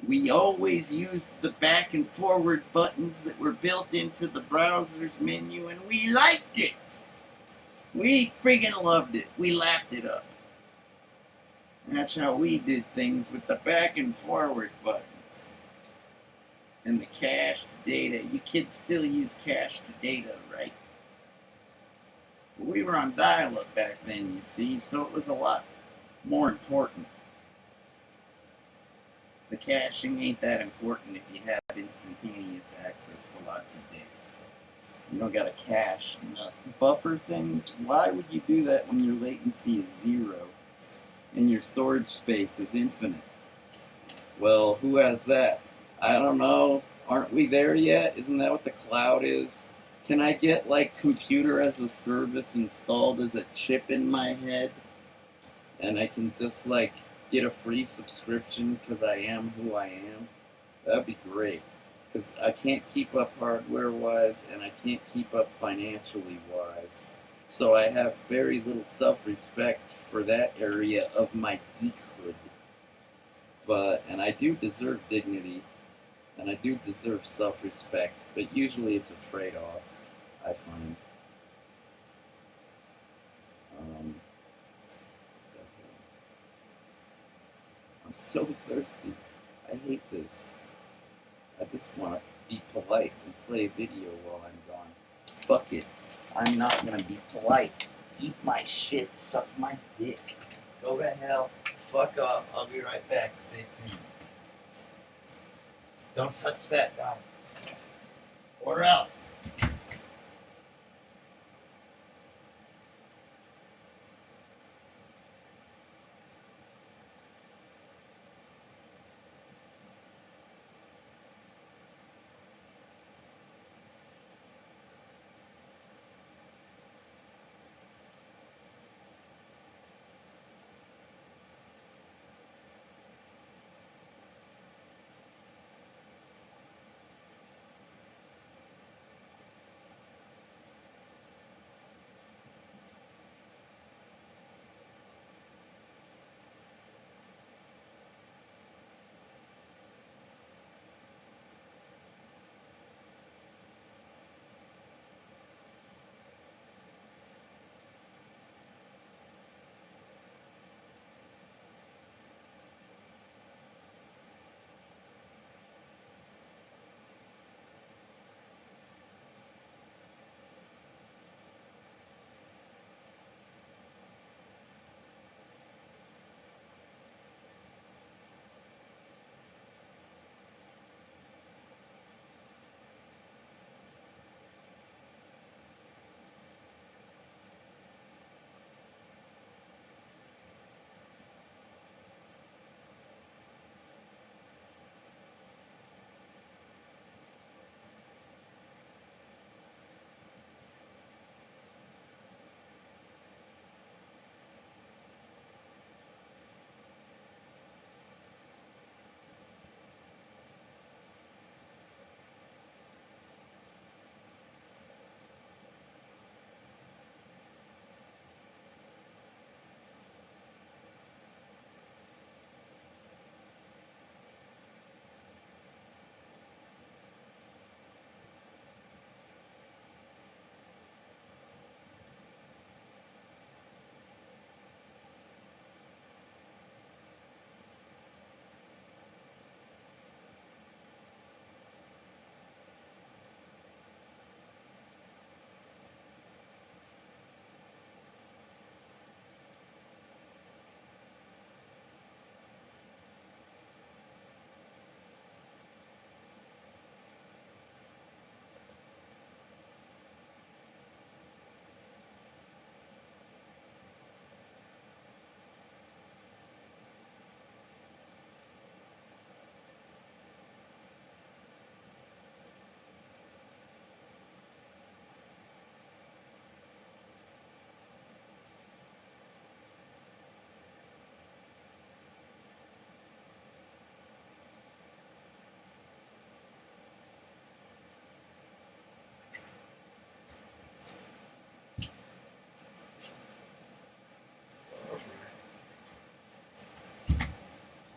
We always used the back and forward buttons that were built into the browser's menu, and we liked it. We friggin' loved it. We lapped it up. And that's how we did things with the back and forward buttons. And the cached data. You kids still use cached data, right? But we were on dial-up back then, you see, so it was a lot more important. The caching ain't that important if you have instantaneous access to lots of data. You don't gotta cache buffer things. Why would you do that when your latency is 0 and your storage space is infinite? Well, who has that? I don't know. Aren't we there yet? Isn't that what the cloud is? Can I get like computer as a service installed as a chip in my head? And I can just like get a free subscription because I am who I am? That'd be great. Because I can't keep up hardware-wise, and I can't keep up financially-wise. So I have very little self-respect for that area of my geekhood. And I do deserve dignity, and I do deserve self-respect, but usually it's a trade-off, I find. I'm so thirsty. I hate this. I just want to be polite and play a video while I'm gone. Fuck it. I'm not gonna be polite. Eat my shit, suck my dick. Go to hell. Fuck off. I'll be right back. Stay tuned. Don't touch that guy. Or else.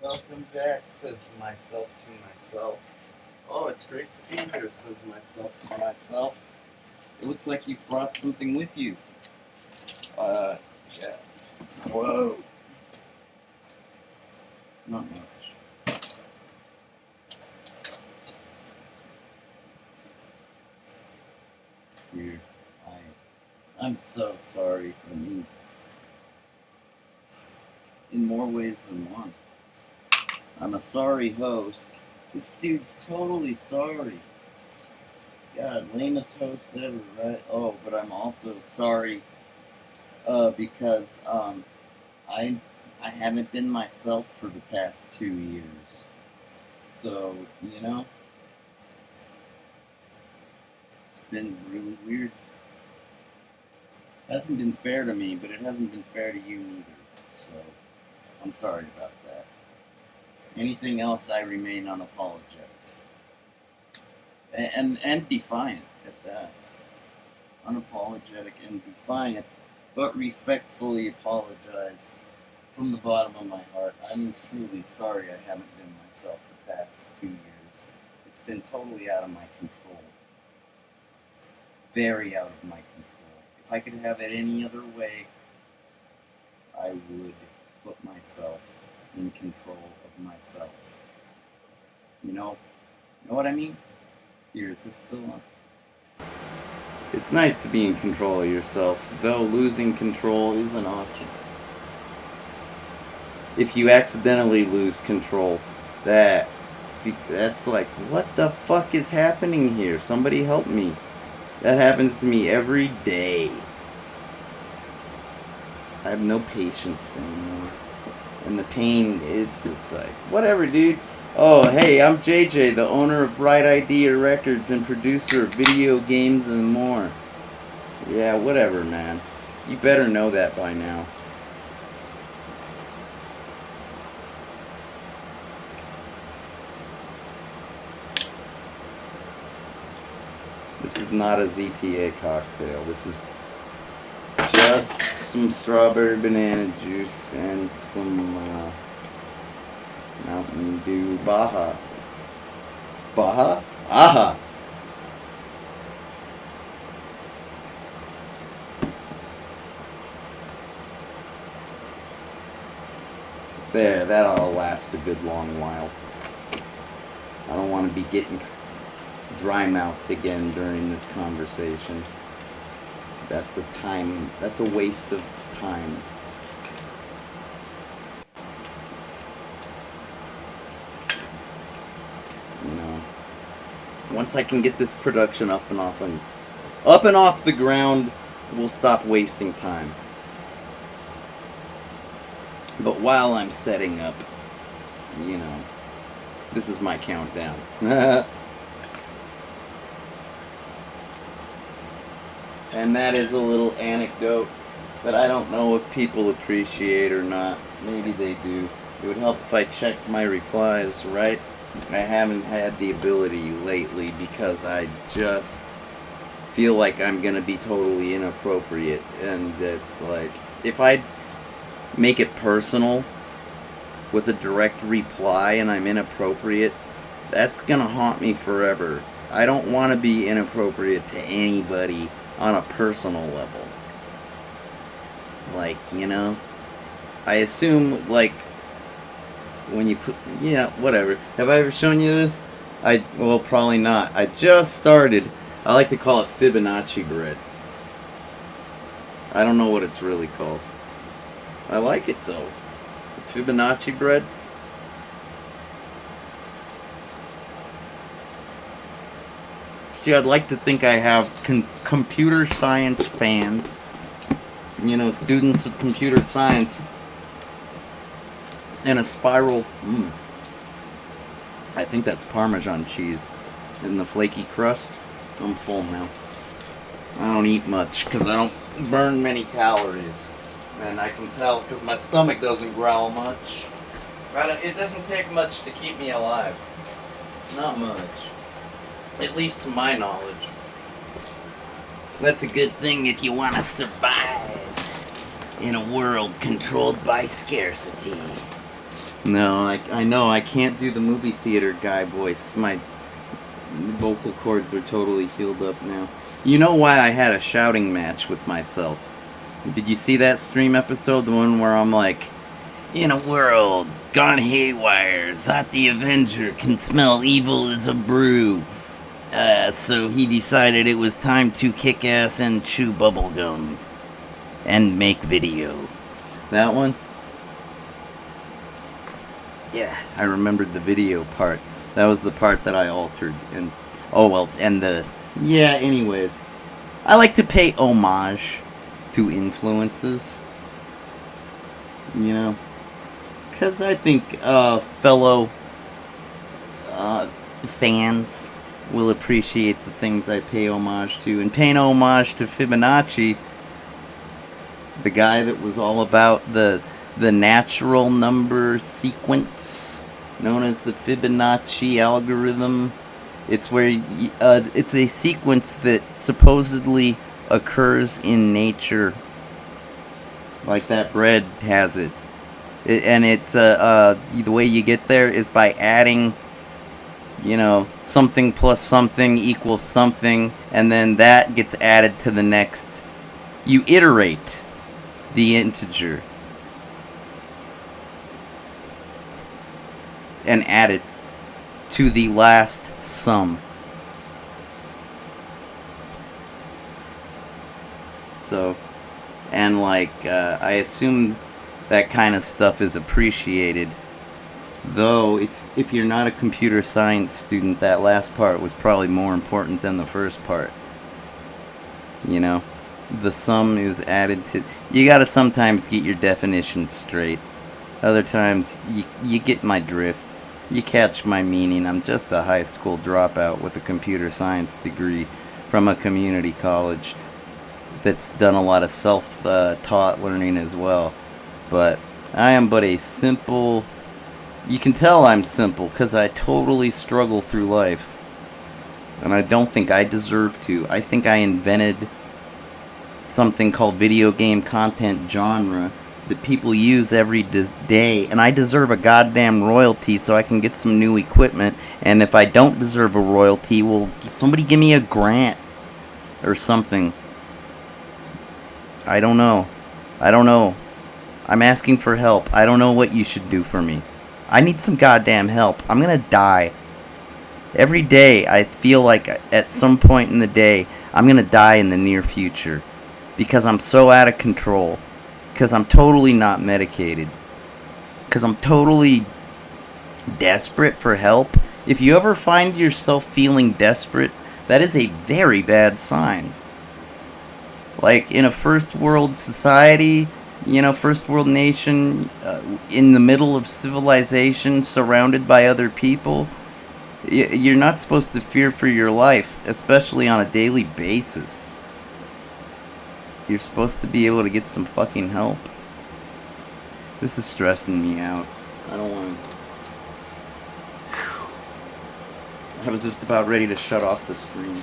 Welcome back, says myself to myself. Oh, it's great to be here, says myself to myself. It looks like you brought something with you. Yeah. Whoa. Not much. Weird. I'm so sorry for me. In more ways than one. I'm a sorry host. This dude's totally sorry. God, lamest host ever, right? Oh, but I'm also sorry, because I haven't been myself for the past 2 years. So, you know, it's been really weird. It hasn't been fair to me, but it hasn't been fair to you either. So, I'm sorry about that. Anything else, I remain unapologetic. And defiant at that. Unapologetic and defiant, but respectfully apologize from the bottom of my heart. I'm truly sorry I haven't been myself the past 2 years. It's been totally out of my control. Very out of my control. If I could have it any other way, I would put myself in control of myself. You know what I mean? Here, is this still on? It's nice to be in control of yourself, though losing control is an option. If you accidentally lose control, that's like, what the fuck is happening here? Somebody help me. That happens to me every day. I have no patience anymore. And the pain, it's just like, whatever, dude. Oh, hey, I'm JJ, the owner of Bright Idea Records and producer of video games and more. Yeah, whatever, man. You better know that by now. This is not a ZTA cocktail. This is just some strawberry banana juice and some Mountain Dew Baja. Baja? Aha! There, that'll last a good long while. I don't want to be getting dry-mouthed again during this conversation. That's a waste of time. You know, once I can get this production up and off the ground, we'll stop wasting time. But while I'm setting up, you know, this is my countdown. And that is a little anecdote that I don't know if people appreciate or not. Maybe they do. It would help if I checked my replies, right? I haven't had the ability lately because I just feel like I'm gonna be totally inappropriate. And it's like, if I make it personal with a direct reply and I'm inappropriate, that's gonna haunt me forever. I don't want to be inappropriate to anybody on a personal level. Like, you know, I assume, like, when you put, yeah, whatever. Have I ever shown you this? Well, probably not. I just started. I like to call it Fibonacci bread. I don't know what it's really called. I like it though. Fibonacci bread. See, I'd like to think I have computer science fans. You know, students of computer science. And a spiral. I think that's Parmesan cheese. In the flaky crust. I'm full now. I don't eat much because I don't burn many calories. And I can tell because my stomach doesn't growl much. It doesn't take much to keep me alive. Not much. At least to my knowledge. That's a good thing if you want to survive in a world controlled by scarcity. No, I know I can't do the movie theater guy voice. My vocal cords are totally healed up now. You know why I had a shouting match with myself? Did you see that stream episode? The one where I'm like, in a world gone haywire, thought the Avenger can smell evil as a brew. So he decided it was time to kick ass and chew bubblegum. And make video. That one? Yeah, I remembered the video part. That was the part that I altered. And oh well, and the yeah. Anyways, I like to pay homage to influences. You know, because I think fellow fans will appreciate the things I pay homage to. And paying homage to Fibonacci, the guy that was all about the natural number sequence known as the Fibonacci algorithm. It's where it's a sequence that supposedly occurs in nature, like that bread has it. And it's the way you get there is by adding, something plus something equals something, and then that gets added to the next. You iterate the integer and add it to the last sum. So, and I assume that kind of stuff is appreciated. Though, if you're not a computer science student, that last part was probably more important than the first part. The sum is added to... You gotta sometimes get your definitions straight. Other times, you get my drift. You catch my meaning. I'm just a high school dropout with a computer science degree from a community college that's done a lot of self-taught learning as well. But I am but a simple... You can tell I'm simple because I totally struggle through life. And I don't think I deserve to. I think I invented something called video game content genre that people use every day, and I deserve a goddamn royalty so I can get some new equipment. And if I don't deserve a royalty, well, somebody give me a grant or something. I don't know. I'm asking for help. I don't know what you should do for me. I need some goddamn help. I'm gonna die. Every day I feel like at some point in the day I'm gonna die in the near future. Because I'm so out of control. Because I'm totally not medicated. Because I'm totally desperate for help. If you ever find yourself feeling desperate, that is a very bad sign. Like in a first world society, first world nation, in the middle of civilization, surrounded by other people, you're not supposed to fear for your life, especially on a daily basis. You're supposed to be able to get some fucking help. This is stressing me out. I don't want to... I was just about ready to shut off the screen.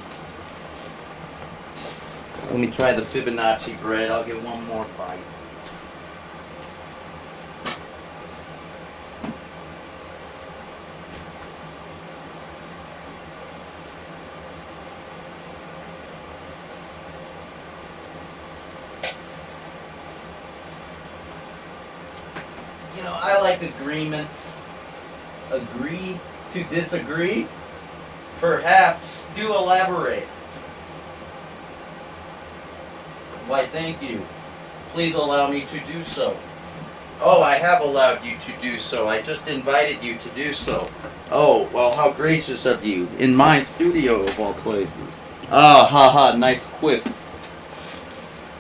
Let me try the Fibonacci bread. I'll get one more bite. I like agreements. Agree to disagree? Perhaps. Do elaborate. Why, thank you. Please allow me to do so. Oh, I have allowed you to do so. I just invited you to do so. Oh, well, how gracious of you. In my studio, of all places. Ah, haha, nice quip.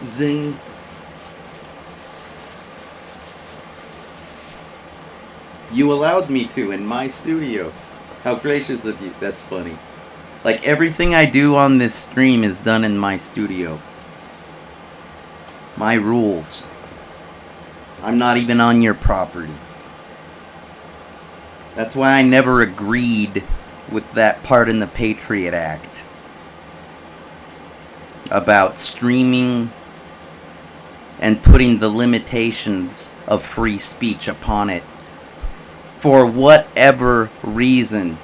Zing. You allowed me to in my studio. How gracious of you. That's funny. Like, everything I do on this stream is done in my studio. My rules. I'm not even on your property. That's why I never agreed with that part in the Patriot Act about streaming and putting the limitations of free speech upon it for whatever reason,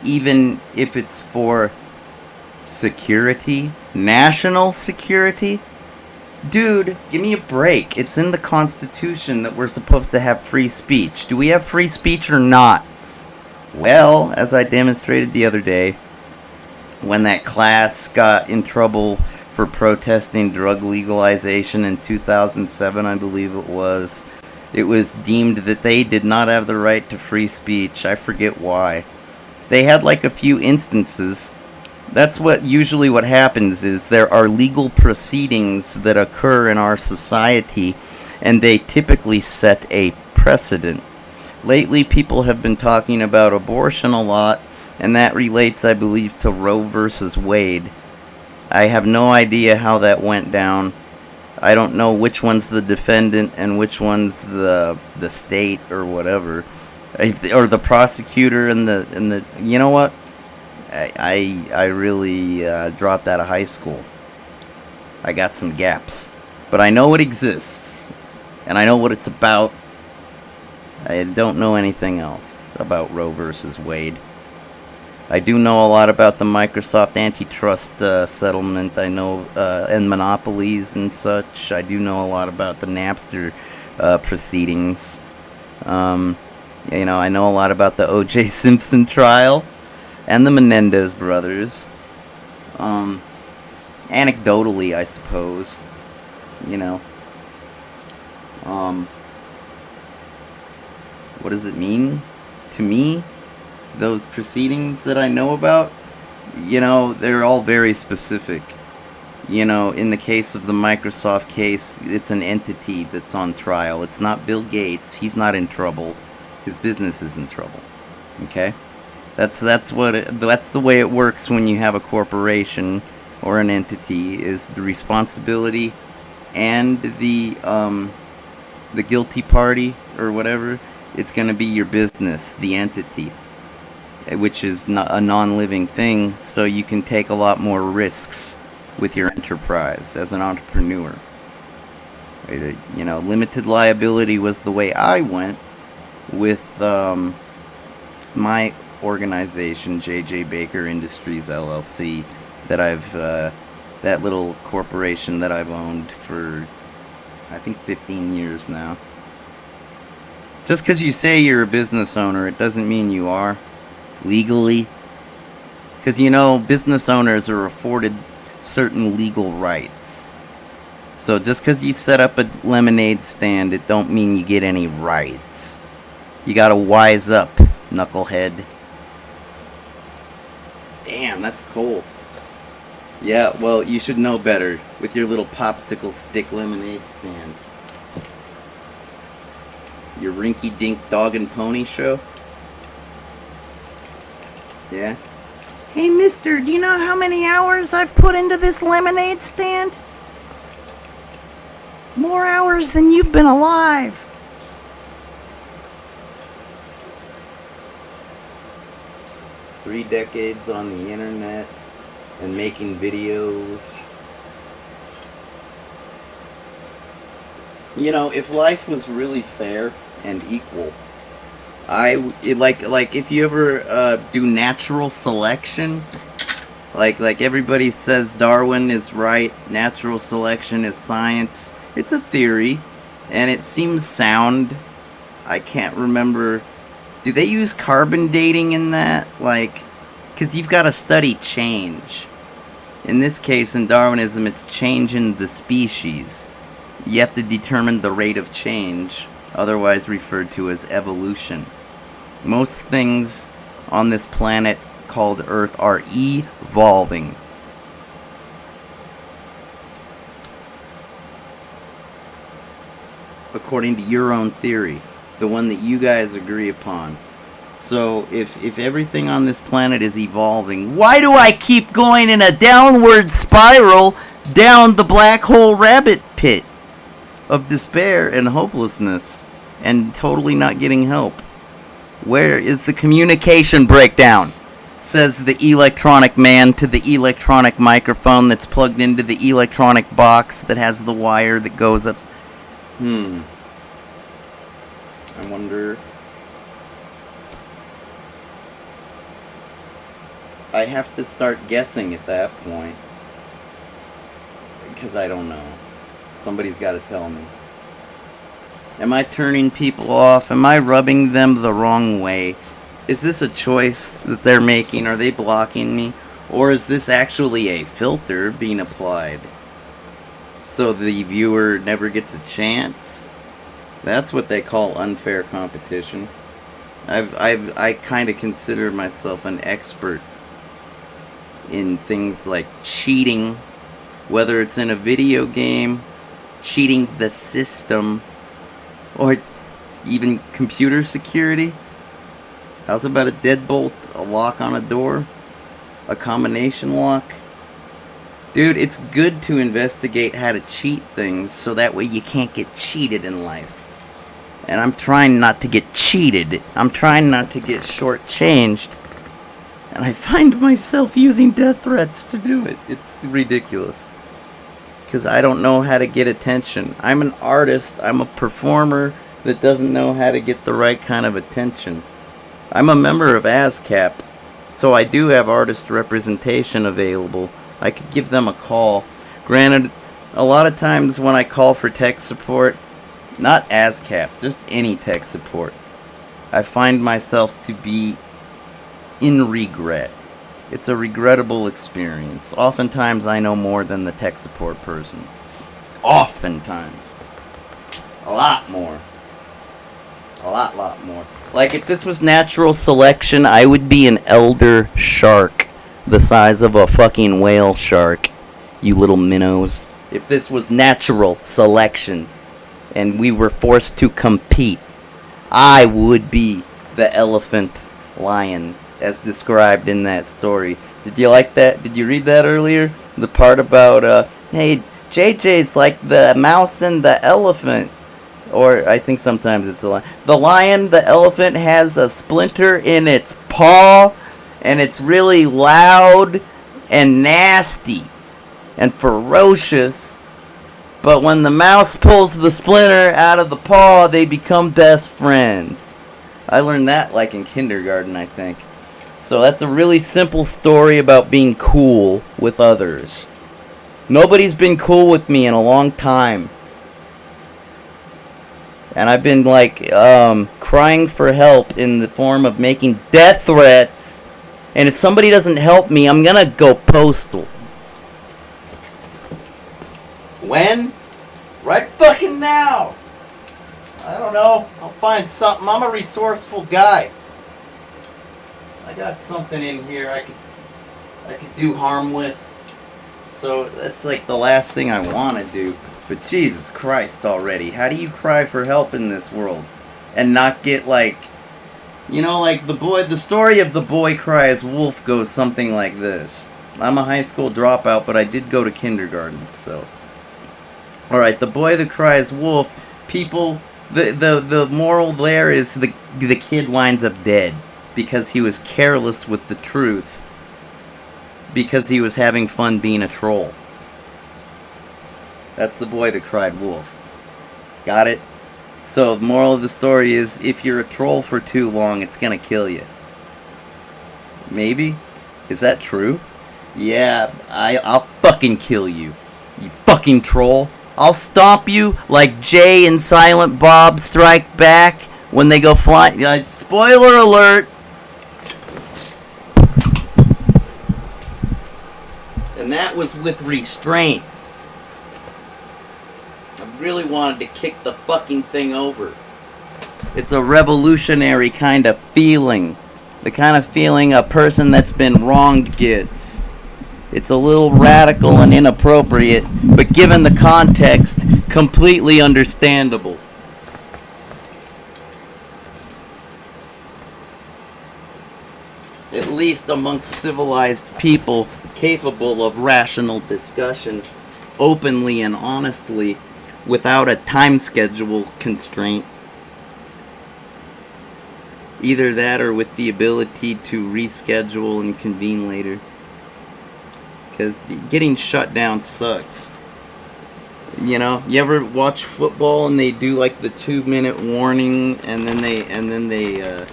even if it's for security, national security. Dude, give me a break. It's in the Constitution that we're supposed to have free speech. Do we have free speech or not? Well, as I demonstrated the other day, when that class got in trouble for protesting drug legalization in 2007, I believe it was deemed that they did not have the right to free speech. I forget why. They had like a few instances. That's what happens is there are legal proceedings that occur in our society, and they typically set a precedent. Lately, people have been talking about abortion a lot, and that relates, I believe, to Roe versus Wade. I have no idea how that went down. I don't know which one's the defendant and which one's the state or whatever, or the prosecutor and the. You know what? I really dropped out of high school. I got some gaps, but I know it exists, and I know what it's about. I don't know anything else about Roe versus Wade. I do know a lot about the Microsoft antitrust settlement. I know and monopolies and such. I do know a lot about the Napster proceedings. I know a lot about the O.J. Simpson trial and the Menendez brothers. Anecdotally, I suppose. What does it mean to me? Those proceedings that I know about, they're all very specific. In the case of the Microsoft case, it's an entity that's on trial. It's not Bill Gates. He's not in trouble. His business is in trouble. Okay? That's the way it works when you have a corporation or an entity, is the responsibility and the guilty party or whatever. It's going to be your business, the entity, which is not a non-living thing, so you can take a lot more risks with your enterprise as an entrepreneur. Limited liability was the way I went with my organization, J.J. Baker Industries, LLC, that little corporation that I've owned for, I think, 15 years now. Just because you say you're a business owner, it doesn't mean you are. Legally. Because, business owners are afforded certain legal rights. So just because you set up a lemonade stand, it don't mean you get any rights. You gotta wise up, knucklehead. Damn, that's cold. Yeah, well, you should know better with your little popsicle stick lemonade stand. Your rinky-dink dog and pony show? Yeah? Hey, mister, do you know how many hours I've put into this lemonade stand? More hours than you've been alive. Three decades on the internet and making videos. If life was really fair and equal, like if you ever do natural selection, like everybody says Darwin is right, natural selection is science. It's a theory, and it seems sound. I can't remember. Do they use carbon dating in that? Because you've got to study change. In this case, in Darwinism, it's change in the species. You have to determine the rate of change, otherwise referred to as evolution. Most things on this planet called Earth are evolving. According to your own theory, the one that you guys agree upon. So, if everything on this planet is evolving, why do I keep going in a downward spiral down the black hole rabbit pit of despair and hopelessness and totally not getting help? Where is the communication breakdown? Says the electronic man to the electronic microphone that's plugged into the electronic box that has the wire that goes up. I wonder I have to start guessing at that point. Because I don't know. Somebody's got to tell me. Am I turning people off? Am I rubbing them the wrong way? Is this a choice that they're making? Are they blocking me? Or is this actually a filter being applied? So the viewer never gets a chance? That's what they call unfair competition. I kind of consider myself an expert in things like cheating, whether it's in a video game, cheating the system, or even computer security. How's about a deadbolt, a lock on a door, a combination lock? Dude, it's good to investigate how to cheat things so that way you can't get cheated in life. And I'm trying not to get cheated. I'm trying not to get shortchanged. And I find myself using death threats to do it. It's ridiculous. Because I don't know how to get attention. I'm an artist. I'm a performer that doesn't know how to get the right kind of attention. I'm a member of ASCAP, so I do have artist representation available. I could give them a call. Granted, a lot of times when I call for tech support, not ASCAP, just any tech support, I find myself to be in regret. It's a regrettable experience. Oftentimes I know more than the tech support person. Oftentimes. A lot more. A lot more. Like, if this was natural selection, I would be an elder shark the size of a fucking whale shark, you little minnows. If this was natural selection and we were forced to compete, I would be the elephant lion as described in that story. Did you like that? Did you read that earlier? The part about, hey, JJ's like the mouse and the elephant. Or I think sometimes it's the lion. The lion, the elephant, has a splinter in its paw, and it's really loud and nasty and ferocious. But when the mouse pulls the splinter out of the paw, they become best friends. I learned that like in kindergarten, I think. So that's a really simple story about being cool with others. Nobody's been cool with me in a long time. And I've been like crying for help in the form of making death threats. And if somebody doesn't help me, I'm gonna go postal. When? Right fucking now. I don't know. I'll find something. I'm a resourceful guy. I got something in here I could do harm with. So that's like the last thing I want to do. But Jesus Christ already. How do you cry for help in this world? And not get like... You know, like the story of the boy cries wolf goes something like this. I'm a high school dropout, but I did go to kindergarten, so... Alright, the boy that cries wolf, people... The moral there is the kid winds up dead. Because he was careless with the truth. Because he was having fun being a troll. That's the boy that cried wolf. Got it? So, the moral of the story is, if you're a troll for too long, it's gonna kill you. Maybe? Is that true? Yeah, I'll fucking kill you. You fucking troll. I'll stomp you like Jay and Silent Bob Strike Back when they go flying. Spoiler alert! And that was with restraint. I really wanted to kick the fucking thing over. It's a revolutionary kind of feeling. The kind of feeling a person that's been wronged gets. It's a little radical and inappropriate, but given the context, completely understandable. At least amongst civilized people capable of rational discussion, openly and honestly, without a time schedule constraint. Either that or with the ability to reschedule and convene later. Because getting shut down sucks. You know, you ever watch football and they do like the 2-minute warning and then they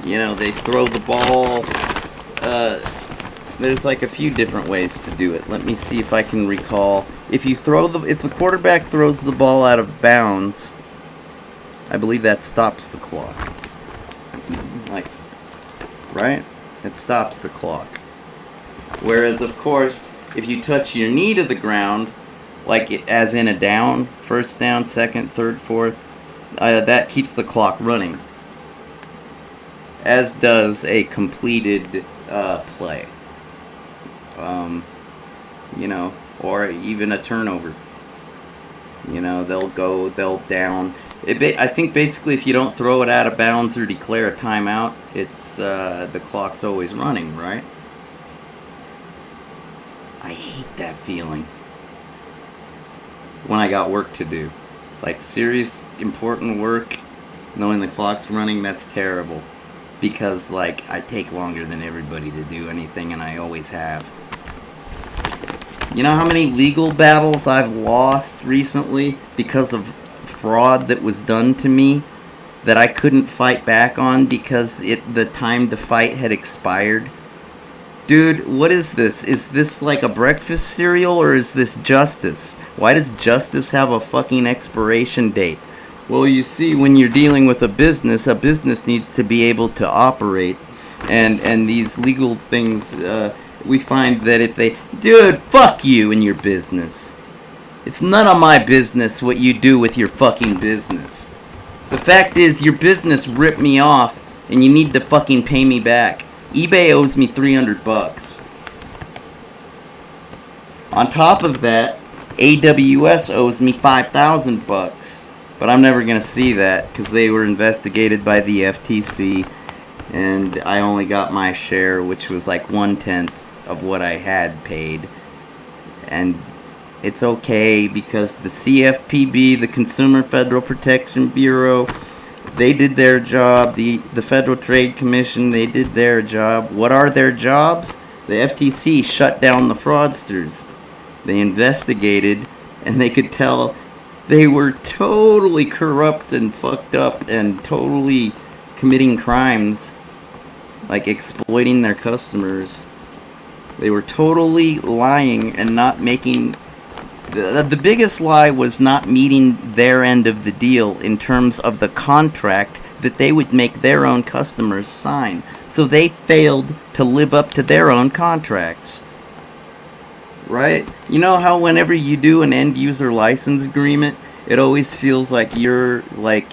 you know, they throw the ball There's like a few different ways to do it. Let me see if I can recall. If the quarterback throws the ball out of bounds, I believe that stops the clock. Like, right? It stops the clock. Whereas, of course, if you touch your knee to the ground, as in a down, first down, second, third, fourth, that keeps the clock running. As does a completed play. Or even a turnover. They'll down. I think basically if you don't throw it out of bounds or declare a timeout, it's the clock's always running, right? I hate that feeling when I got work to do. Like serious, important work, knowing the clock's running, that's terrible. Because, I take longer than everybody to do anything, and I always have. You know how many legal battles I've lost recently because of fraud that was done to me that I couldn't fight back on because the time to fight had expired? Dude, what is this? Is this like a breakfast cereal or is this justice? Why does justice have a fucking expiration date? Well, you see, when you're dealing with a business needs to be able to operate. And these legal things, we find that if they... Dude, fuck you and your business. It's none of my business what you do with your fucking business. The fact is, your business ripped me off, and you need to fucking pay me back. eBay owes me $300. On top of that, AWS owes me $5,000. But I'm never going to see that because they were investigated by the FTC and I only got my share, which was like 1/10 of what I had paid. And it's okay because the CFPB, the Consumer Federal Protection Bureau, they did their job. The Federal Trade Commission, they did their job. What are their jobs? The FTC shut down the fraudsters. They investigated and they could tell they were totally corrupt and fucked up and totally committing crimes, like exploiting their customers. They were totally lying and not making... The biggest lie was not meeting their end of the deal in terms of the contract that they would make their own customers sign. So they failed to live up to their own contracts. Right? You know how whenever you do an end-user license agreement, it always feels like you're like,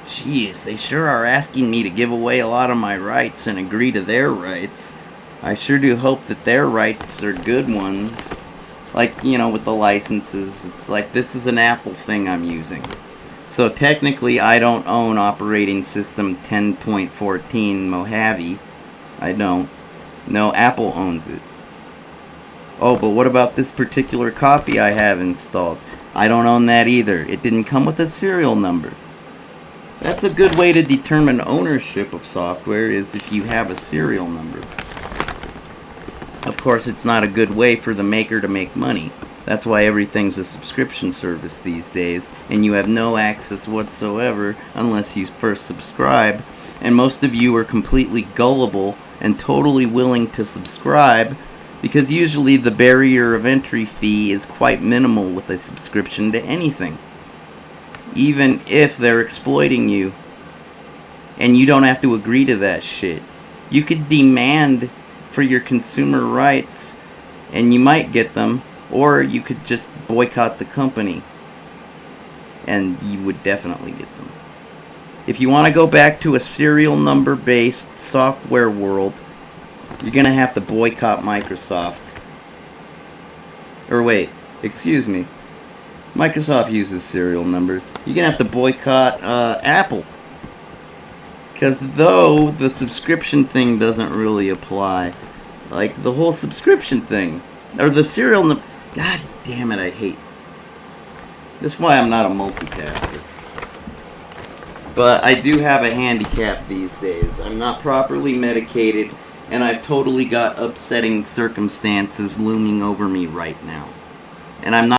geez, they sure are asking me to give away a lot of my rights and agree to their rights. I sure do hope that their rights are good ones. Like, you know, with the licenses, it's like, this is an Apple thing I'm using. So technically, I don't own operating system 10.14 Mojave. I don't. No, Apple owns it. Oh, but what about this particular copy I have installed? I don't own that either. It didn't come with a serial number. That's a good way to determine ownership of software, is if you have a serial number. Of course, it's not a good way for the maker to make money. That's why everything's a subscription service these days, and you have no access whatsoever unless you first subscribe. And most of you are completely gullible and totally willing to subscribe, because usually the barrier of entry fee is quite minimal with a subscription to anything. Even if they're exploiting you, and you don't have to agree to that shit. You could demand for your consumer rights, and you might get them, or you could just boycott the company, and you would definitely get them. If you want to go back to a serial number based software world, you're going to have to boycott Microsoft. Or wait, excuse me. Microsoft uses serial numbers. You're going to have to boycott Apple. Because though the subscription thing doesn't really apply, like the whole subscription thing, or the serial number, god damn it, I hate. That's why I'm not a multitasker. But I do have a handicap these days. I'm not properly medicated, and I've totally got upsetting circumstances looming over me right now. And I'm not